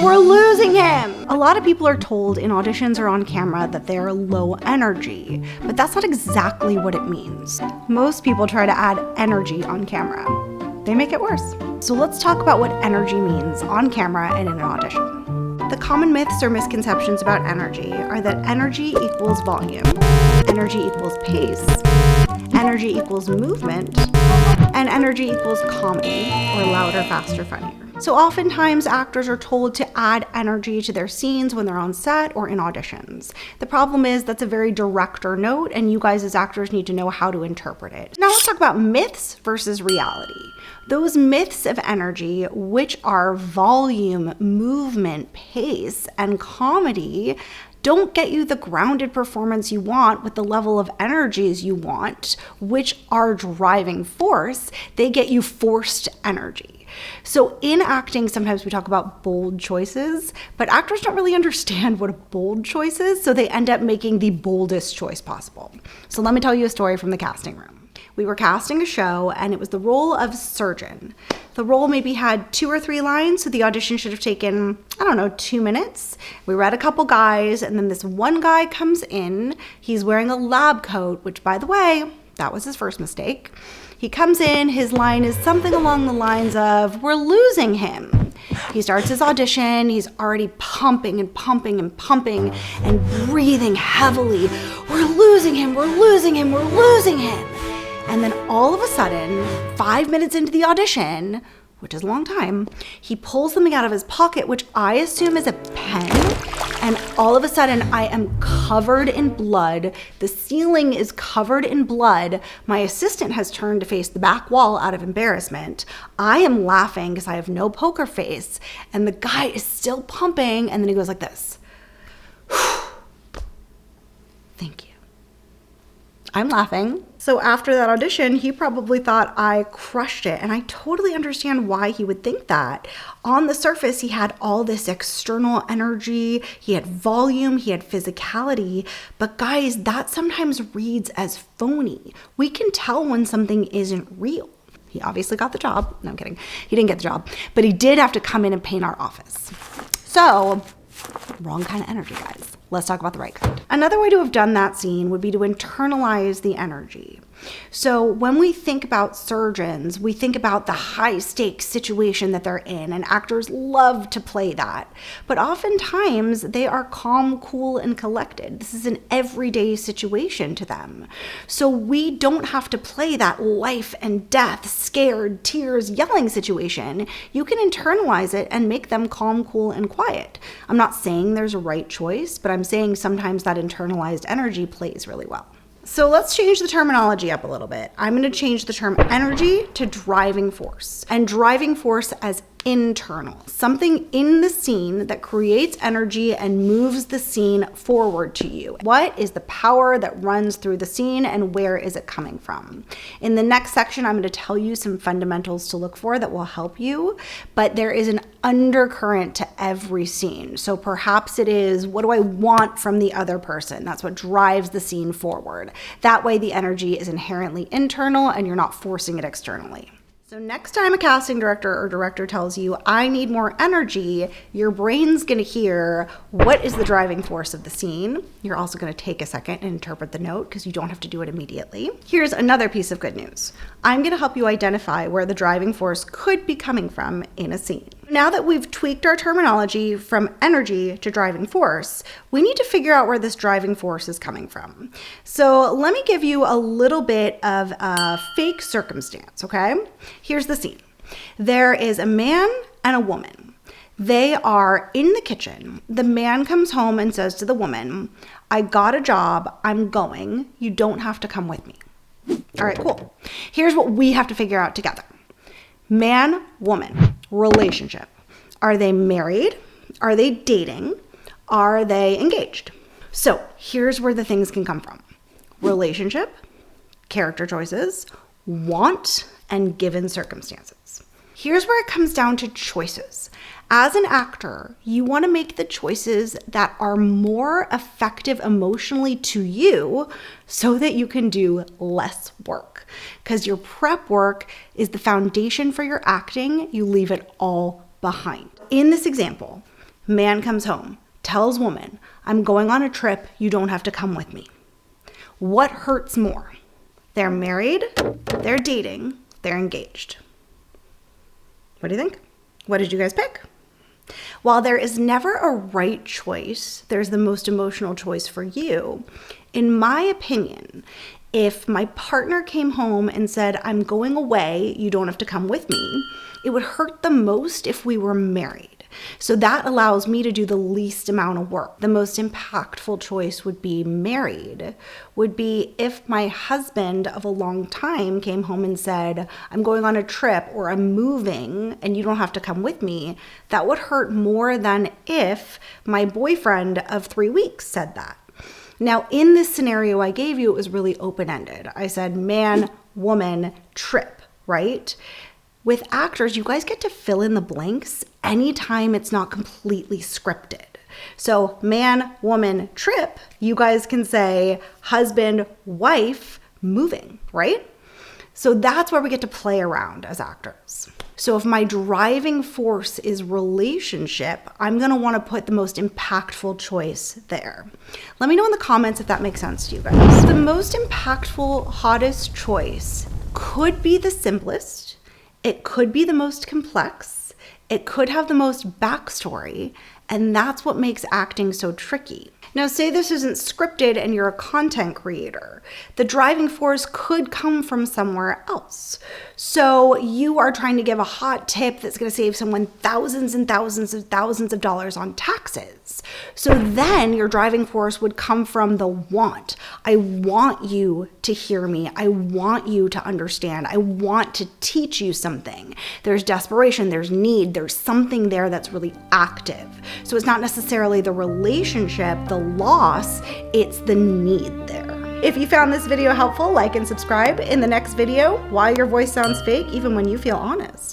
we're losing him. A lot of people are told in auditions or on camera that they're low energy, but that's not exactly what it means. Most people try to add energy on camera. They make it worse. So let's talk about what energy means on camera and in an audition. The common myths or misconceptions about energy are that energy equals volume, energy equals pace, energy equals movement, and energy equals comedy, or louder, faster, funnier. So oftentimes actors are told to add energy to their scenes when they're on set or in auditions. The problem is that's a very director note, and you guys as actors need to know how to interpret it. Now let's talk about myths versus reality. Those myths of energy, which are volume, movement, pace, and comedy, don't get you the grounded performance you want with the level of energies you want, which are driving force. They get you forced energy. So in acting, sometimes we talk about bold choices, but actors don't really understand what a bold choice is, so they end up making the boldest choice possible. So let me tell you a story from the casting room. We were casting a show, and it was the role of surgeon. The role maybe had 2 or 3 lines, so the audition should have taken, 2 minutes. We read a couple guys, and then this one guy comes in. He's wearing a lab coat, which, by the way, that was his first mistake. He comes in, his line is something along the lines of, "We're losing him." He starts his audition, he's already pumping and pumping and pumping and breathing heavily. "We're losing him, we're losing him, we're losing him." And then all of a sudden, 5 minutes into the audition, which is a long time, he pulls something out of his pocket, which I assume is a pen. And all of a sudden, I am covered in blood. The ceiling is covered in blood. My assistant has turned to face the back wall out of embarrassment. I am laughing because I have no poker face. And the guy is still pumping. And then he goes like this. Thank you. I'm laughing. So after that audition, he probably thought I crushed it. And I totally understand why he would think that. On the surface, he had all this external energy, he had volume, he had physicality. But guys, that sometimes reads as phony. We can tell when something isn't real. He obviously got the job. No, I'm kidding. He didn't get the job. But he did have to come in and paint our office. So, wrong kind of energy, guys. Let's talk about the right kind. Another way to have done that scene would be to internalize the energy. So when we think about surgeons, we think about the high stakes situation that they're in, and actors love to play that. But oftentimes they are calm, cool, and collected. This is an everyday situation to them. So we don't have to play that life and death, scared, tears, yelling situation. You can internalize it and make them calm, cool, and quiet. I'm not saying there's a right choice, but I'm saying sometimes that internalized energy plays really well. So let's change the terminology up a little bit. I'm going to change the term energy to driving force, and driving force as internal, something in the scene that creates energy and moves the scene forward to you. What is the power that runs through the scene, and where is it coming from? In the next section, I'm going to tell you some fundamentals to look for that will help you, but there is an undercurrent to every scene. So perhaps it is, what do I want from the other person? That's what drives the scene forward. That way the energy is inherently internal and you're not forcing it externally. So next time a casting director or director tells you, I need more energy, your brain's gonna hear, what is the driving force of the scene? You're also gonna take a second and interpret the note because you don't have to do it immediately. Here's another piece of good news. I'm gonna help you identify where the driving force could be coming from in a scene. Now that we've tweaked our terminology from energy to driving force, we need to figure out where this driving force is coming from. So let me give you a little bit of a fake circumstance, okay? Here's the scene. There is a man and a woman. They are in the kitchen. The man comes home and says to the woman, I got a job, I'm going, you don't have to come with me. All right, cool. Here's what we have to figure out together. Man, woman, relationship. Are they married? Are they dating? Are they engaged? So here's where the things can come from. Relationship, character choices, want, and given circumstances. Here's where it comes down to choices. As an actor, you want to make the choices that are more effective emotionally to you so that you can do less work. Because your prep work is the foundation for your acting. You leave it all behind. In this example, Man comes home, tells woman, I'm going on a trip, you don't have to come with me. What hurts more? They're married, they're dating, they're engaged. What do you think? What did you guys pick? While there is never a right choice, there's the most emotional choice for you. In my opinion, if my partner came home and said, I'm going away, you don't have to come with me, it would hurt the most if we were married. So that allows me to do the least amount of work. The most impactful choice would be married, would be if my husband of a long time came home and said, I'm going on a trip or I'm moving and you don't have to come with me. That would hurt more than if my boyfriend of 3 weeks said that. Now, in this scenario I gave you, it was really open-ended. I said man, woman, trip, right? With actors, you guys get to fill in the blanks anytime it's not completely scripted. So man, woman, trip, you guys can say husband, wife, moving, right? So that's where we get to play around as actors. So if my driving force is relationship, I'm going to want to put the most impactful choice there. Let me know in the comments if that makes sense to you guys. The most impactful, hottest choice could be the simplest. It could be the most complex. It could have the most backstory. And that's what makes acting so tricky. Now, say this isn't scripted and you're a content creator. The driving force could come from somewhere else. So you are trying to give a hot tip that's going to save someone thousands and thousands of dollars on taxes. So then your driving force would come from the want. I want you to hear me. I want you to understand. I want to teach you something. There's desperation, there's need, there's something there that's really active. So it's not necessarily the relationship, the loss, it's the need there. If you found this video helpful, like and subscribe. In the next video, why your voice sounds fake even when you feel honest.